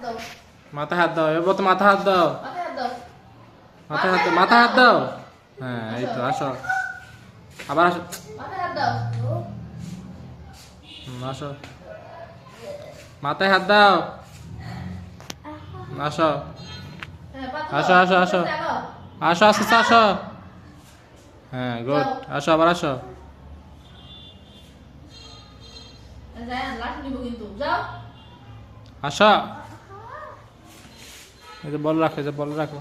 দাও। মাথায় হাত দাও, এবার তো মাথায় হাত দাও, মাথায় হাত দাও। মাথায় হাত দাও। হ্যাঁ এই তো আসো, আবার আসো। মাথায় হাত দাও। আসো, মাথায় হাত দাও, আসো হ্যাঁ, পাতো আসো দাও। আসো আসো দেখো। আসো আস্তে আস্তে আসো। হ্যাঁ গুড, আসো আবার আসো। জায়ান লাঠি নিব কিন্তু। যাও। আসো, এই যে বল রাখো, এই যে বল রাখো।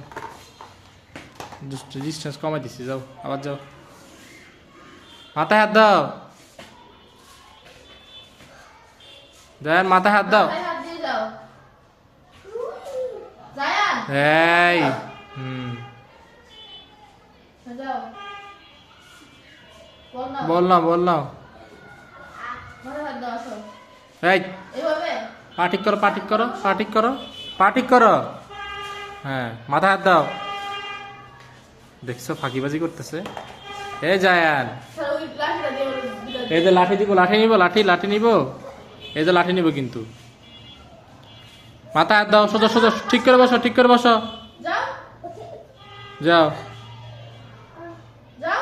ডিস্টেন্স কমাই দিচ্ছি, যাও আবার যাও। মাথায় হাত দাও, জায়ান মাথায় হাত দাও। মাথায় হাত দিয়ে যাও। জায়ান। এই হুম, যাও। বল না। বল না বল না। মাথায় হাত দাও, আসো। এই এভাবে। পা ঠিক করো, পা ঠিক করো, পা ঠিক করো, পা ঠিক করো। হ্যাঁ মাথায় হাত দাও। দেখছো ফাঁকিবাজি করতেছে। এই জায়ান, স্যার ওই লাঠিটা দিয়ে ওর দিকে এই যে লাঠি দিব, লাঠি নিব, লাঠি নিব, এই যে লাঠি নিব কিন্তু। মাথায় হাত দাও, সোজা সোজা, ঠিক করে বসো, ঠিক করে বসো। যাও। যাও, যাও।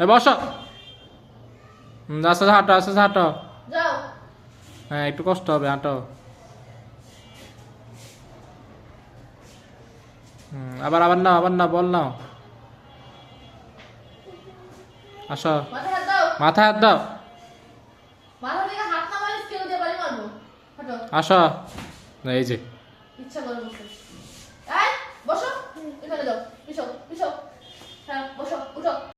এই বসো। আস্তে আস্তে হাঁটো, আস্তে আস্তে হাঁটো। যাও। হ্যাঁ একটু কষ্ট হবে, হাঁটো। আবার আবার নাও, আবার নাও, বল নাও। আসো, মাথায় হাত দাও। মাথায় হাত দাও, মাথা থেকে হাত না মারি স্কেল দিয়ে বাড়ি মারবো। হাঁটো। আসো। এই যে ইচ্ছা করে বসে।